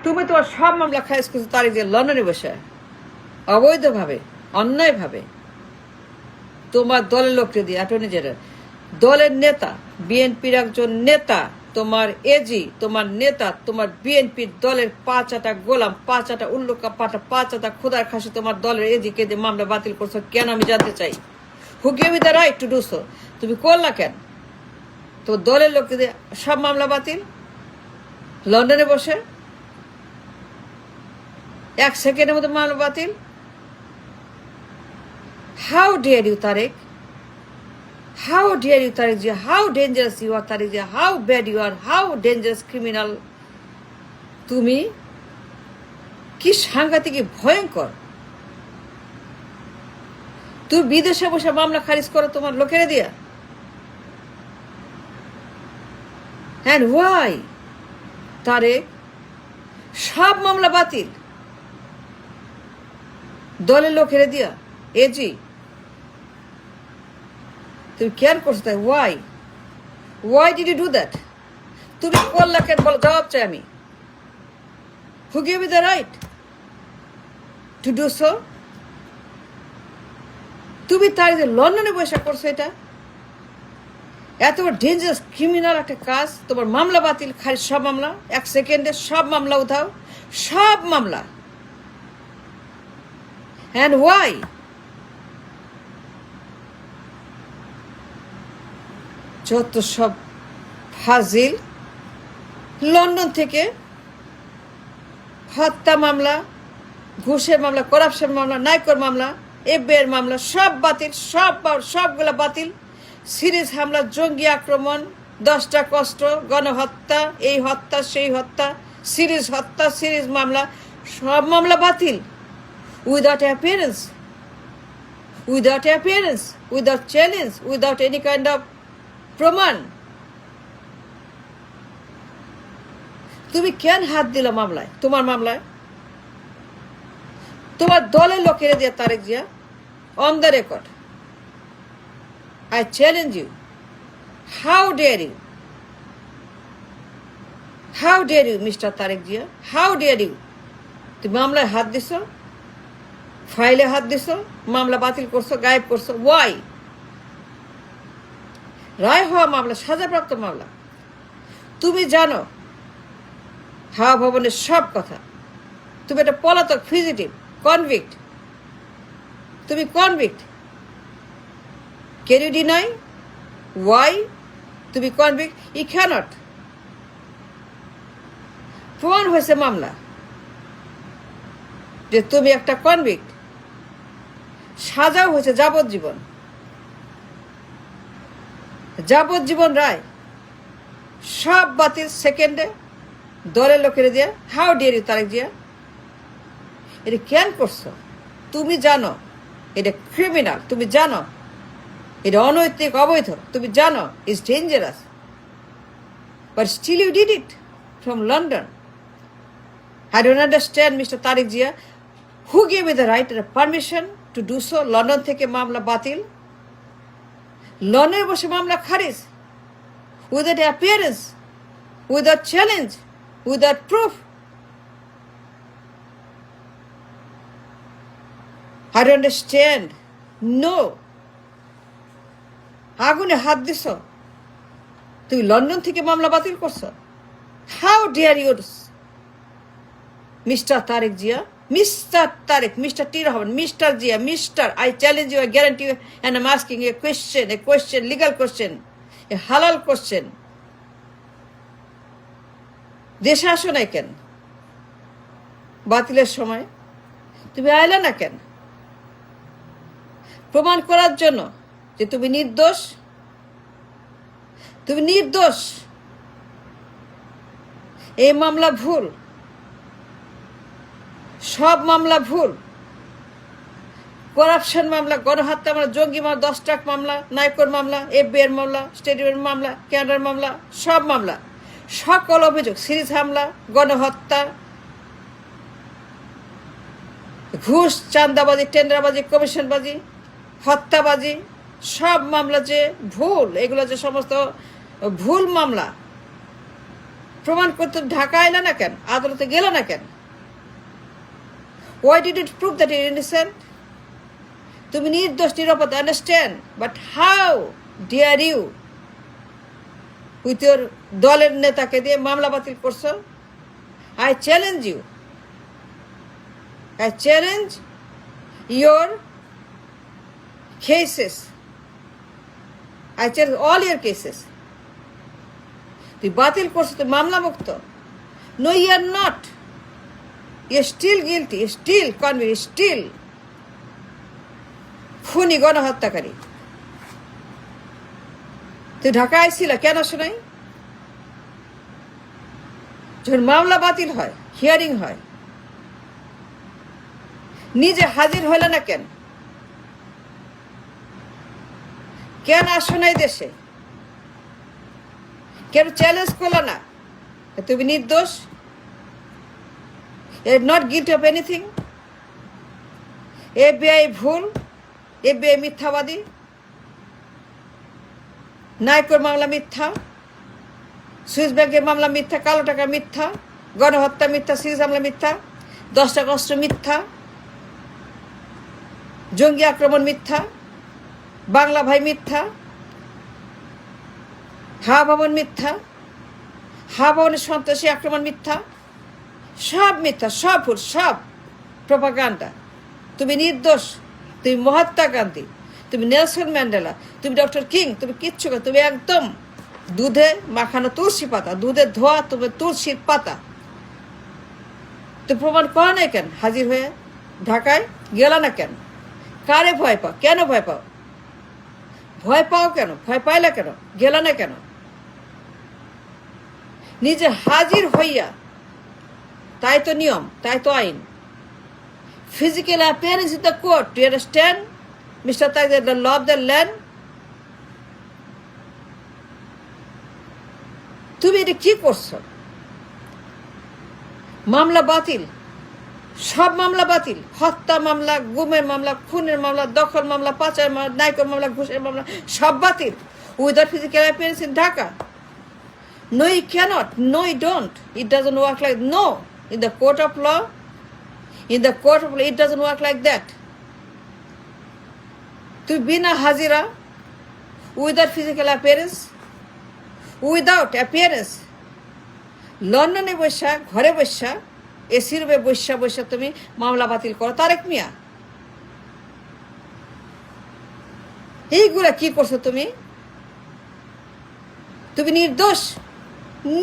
তুমি তোমার সব মামলা খারিজ করছো তারিক জিয়া লন্ডনে বসে অবৈধভাবে, অন্যায়ভাবে, তোমার দলের লোককে দিয়ে। অ্যাটর্নি জেনারেল, দলের নেতা, বিএনপির একজন নেতা, তোমার এজি, তোমার নেতা, তোমার বিএনপির দলের 5 গোলাম, 5 উল্লুকা পাটা, 5 খোদার খাসি তোমার দলের এজি কে দিয়ে মামলা বাতিল করছো কেন আমি জানতে চাই। Who give you the right to do so? তুমি করলা কেন? তো দলের লোককে দিয়ে সব মামলা বাতিল লন্ডনে বসে, 1 সেকেন্ডের মধ্যে মামলা বাতিল। How dare you Tareq? How dare you, Tariq Jia? How dangerous you are, Tariq Jia? How bad you are? How dangerous criminal? তুমি কি সাংঘাতিক, ভয়ঙ্কর। তুমি বিদেশে বসে মামলা খারিজ করো তোমার লোকেরা দিয়া। And why? তারেক, সব মামলা বাতিল দলের লোকেরা দিয়া। এজি, তুমি কেয়ার করছো তাই? Why did you do that? তুমি করলা কেন বলো, জবাব চাই আমি। Who give you the right to do so? তুমি তার যে লন্ডনে বসে করছো এটা, এত ডেঞ্জারাস ক্রিমিনাল একটা কাজ। তোমার মামলা বাতিল, খালি সব মামলা 1 সেকেন্ডে সব মামলা উঠাও, সব মামলা। And why? যত সব ফাজিল, লন্ডন থেকে হত্যা মামলা, ঘুষের মামলা, করাপশন মামলা, নাইকর মামলা, এফবিআইয়ের মামলা সব বাতিল, সবগুলা বাতিল। সিরিজ হামলা, জঙ্গি আক্রমণ, 10টা কষ্ট, গণহত্যা, এই হত্যা সেই হত্যা, সিরিজ হত্যা, সিরিজ মামলা, সব মামলা বাতিল। Without appearance, without challenge, without any kind of প্রমাণ। তুমি কেন হাত দিল মামলায়? তোমার মামলায় তোমার দলের লোকেরা দিয়ে। Tareq Zia, on the record, I challenge you, how dare you, mister Tareq Zia, how dare you? তুমি মামলায় হাত দিছ, ফাইলে হাত দিছ, মামলা বাতিল করছো, গায়েব করছো। ওয়াই? রায় হওয়া মামলা, সাজাপ্রাপ্ত মামলা। তুমি জানো হাওয়া ভবনের সব কথা। তুমি একটা পলাতক, ফিজিটিভ, কনভিক্ট। তুমি convict. Can you deny why তুমি কনভিক্ট? He can't. প্রমাণ হয়েছে মামলা যে তুমি একটা কনভিক্ট। সাজাও হয়েছে যাবজ্জীবন, যাবজ্জীবন রায়, সব বাতিল সেকেন্ডে দলের লোকেরা দিয়ে। How dare you Tareq Zia? এটা কেন করছো? তুমি জানো এটা ক্রিমিনাল, তুমি জানো এটা অনৈতিক, অবৈধ, তুমি জানো it's dangerous, but still you did it from London. I don't understand mister Tareq Zia, who gave you the right permission to do so? London থেকে মামলা বাতিল, লন্ডনে বসে মামলা খারিজ, without appearance, without challenge, without proof. I don't understand. No. আগুনে হাত দিছ, তুমি লন্ডন থেকে মামলা বাতিল করছো। How dare you mister Tareq Zia? Mister Tareq, mister T Rahman, mister Zia, mister, I challenge you, I guarantee you, and I'm asking you a question, legal question, a halal question. দেশে আসো নাই কেন? বাতিলের সময় তুমি আইলা না কেন? প্রমাণ করার জন্য যে তুমি নির্দোষ। তুমি নির্দোষ। এই মামলা ভুল, সব মামলা ভুল। করাপশন মামলা, গণহত্যা মামলা, জঙ্গি মামলা, 10টা মামলা, নাইকোর মামলা, এফবিআইয়ের মামলা, স্টেডিয়ামের মামলা, ক্যানাডার মামলা, সব মামলা, সকল অভিযোগ, সিরিজ হামলা, গণহত্যা, ঘুষ, চাঁদাবাজি, টেন্ডারবাজি, কমিশনবাজি, হত্যাবাজি, সব মামলা যে ভুল, এগুলো যে সমস্ত ভুল মামলা, প্রমাণ করতে ঢাকা এলে না কেন? আদালতে গেল না কেন? Why did it prove that you're innocent? তুমি নির্দোষ নিরাপদ, understand, but how dare you with your দলের নেতাকে দিয়ে মামলা বাতিল করছো? I challenge you, I challenge your cases. I challenge all your cases. তুই বাতিল করছো, তুই মামলা মুক্ত। No, you are not. You are still guilty. You are still convict. You are still খুনি, গণহত্যাকারী। তুই ঢাকা আইছিল কেন শোনাই? যখন মামলা বাতিল হয়, হিয়ারিং হয়, নিজে হাজির হইল না কেন? কেন আসো না এই দেশে? কেন চ্যালেঞ্জ করলো না তুমি নির্দোষ? Not guilty of anything? FBI ভুল, FBI মিথ্যাবাদী, নাইকোর মামলা মিথ্যা, সুইস ব্যাংকের মামলা মিথ্যা, কালো টাকা মিথ্যা, গণহত্যা মিথ্যা, সিরিজ হামলা মিথ্যা, 10 টাকা অস্ত্র মিথ্যা, জঙ্গি আক্রমণ মিথ্যা, বাংলা ভাই মিথ্যা, হা ভবন মিথ্যা, হা ভবনের সন্ত্রাসী আক্রমণ মিথ্যা, সব মিথ্যা, সব ভুল, সব প্রোপাগান্ডা। তুমি নির্দোষ, তুমি মহাত্মা গান্ধী, তুমি নেলসন ম্যান্ডেলা, তুমি ডক্টর কিং, তুমি কিচ্ছু না। তুমি একদম দুধে মাখানো তুলসী পাতা, দুধে ধোয়া তুমি তুলসীর পাতা। তুমি প্রমাণ করো না কেন? হাজির হয়ে ঢাকায় গেল না কেন? কারে ভয় পাও? কেন ভয় পাও? ভয় পাও কেন? ভয় পাইলা কেন? গেল না কেন? নিজে হাজির হইয়া, তাই তো নিয়ম, তাই তো আইন। Physical appearance in the court, do you understand, Mr. Tagir, the law of the land? তুমি এটা কি করছো? মামলা বাতিল, সব মামলা বাতিল। হত্যা মামলা, গুমের মামলা, খুনের মামলা, দখল মামলা, পাচার মামলা, নাইকোর মামলা, ঘুষের মামলা, সব বাতিল। Without physical appearance in Dhaka? No, you cannot. No, you don't. It doesn't work like no. In the court of law, it doesn't work like that. তুই বিনা হাজিরা, without physical appearance, without appearance, লন্ডনে বসা, ঘরে বসা, এসি রুমে বসা বসা তুমি মামলা বাতিল করো? তারেক মিয়া, এইগুলা কি করছো তুমি? তুমি নির্দোষ?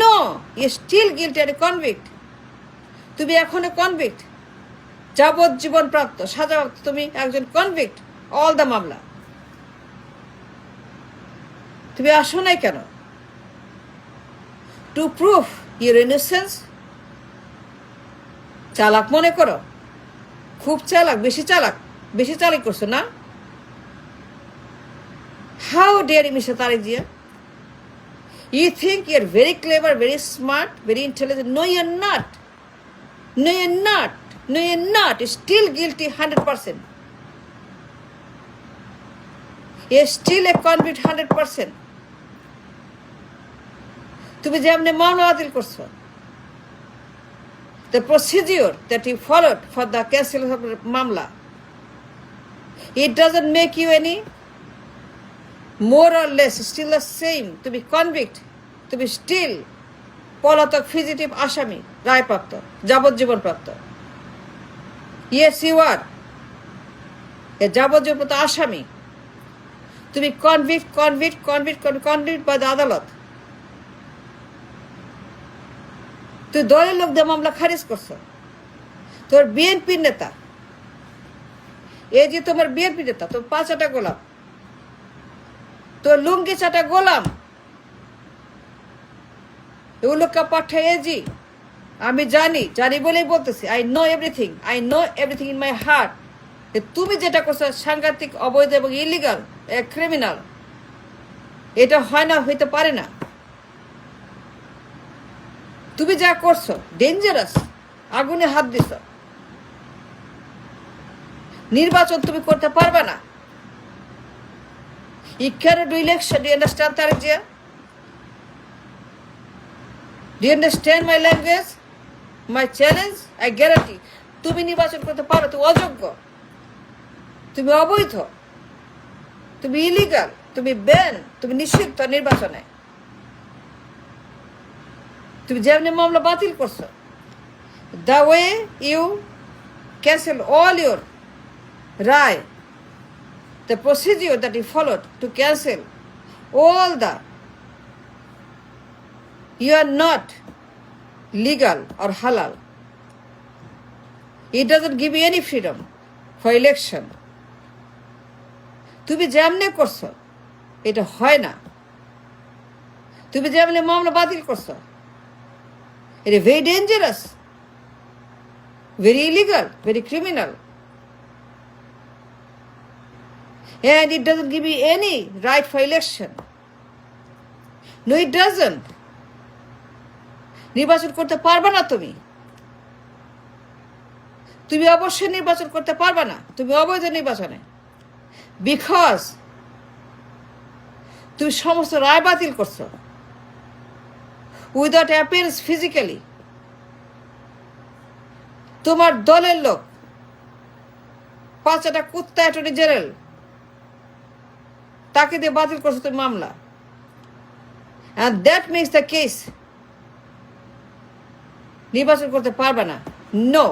No, you still guilty and convict. তুমি এখনো কনভিক্ট, যাবজ্জীবন প্রাপ্ত সাজা। তুমি একজন কনভিক্ট, অল দ্য মামলা। তুমি আসো নাই কেন? To prove your innocence? চালাক মনে করো? খুব চালাক, বেশি চালাক করছো না? How dare you, mister Tareq Zia? You think you're very clever, very smart, very intelligent. No, you're not. No, you're not. No, you're not. You're still guilty 100%. You're still a convict 100%. তুমি যেমনি মামলা বাতিল করছো, the procedure that you followed for the cancellation of মামলা, it doesn't make you any more or less, still the same. তুমি convict, তুমি still পলাতক, ফিজিটিভ আসামি, রায়প্রাপ্ত, যাবজ্জীবন প্রাপ্ত। ইয়েস ইউ আর এ যাবজ্জীবন আসামি। তুমি কনভিক্ট বাই দ্য আদালত। তুই দলের লোক দিয়ে মামলা খারিজ করছো। তোর বিএনপির নেতা, এই যে তোমার বিএনপি নেতা, তোর 5 গোলাম, তোর লুঙ্গি চাটা গোলাম, এগুলো কা পাঠায় জি। আমি জানি বলেই বলতেছি, I know everything in my heart. তুমি যেটা করছো সাংঘাতিক, অবৈধ এবং ইলিগাল, ক্রিমিনাল। এটা হয় না, হইতে পারে না। তুমি যা করছো ডেঞ্জারাস, আগুনে হাত দিছ। নির্বাচন তুমি করতে পারবে না। You cannot do election. Do you understand, Tareq Jia? Do you understand my language, my challenge? I guarantee তুমি নির্বাচন করতে পারো, তুমি অযোগ্য, তুমি অবৈধ, তুমি ইলিগাল, তুমি ব্যান, তুমি নিষিদ্ধ নির্বাচনে। তুমি যেমনি মামলা বাতিল করছো, the way you cancel all your রায়, the procedure that you followed to cancel all the, you are not legal or halal. It doesn't give you any freedom for election. তুমি যেমনে করছো এটা হয় না। তুমি যেমনে মামলা বাতিল করছো, এটা very dangerous, very illegal, very criminal, and it doesn't give you any right for election. No, it doesn't. নির্বাচন করতে পারবে না তুমি, তুমি অবশ্যই নির্বাচন করতে পারবে না, তুমি অবৈধ নির্বাচনে, বিকজ তুমি সমস্ত রায় বাতিল করছো উইদাউট অ্যাপিয়ারেন্স ফিজিক্যালি। তোমার দলের লোক 5টা কুত্তা অ্যাটর্নি জেনারেল, তাকে দিয়ে বাতিল করছো তুমি মামলা, and that makes the case নির্বাচন করতে পারবে না। নো।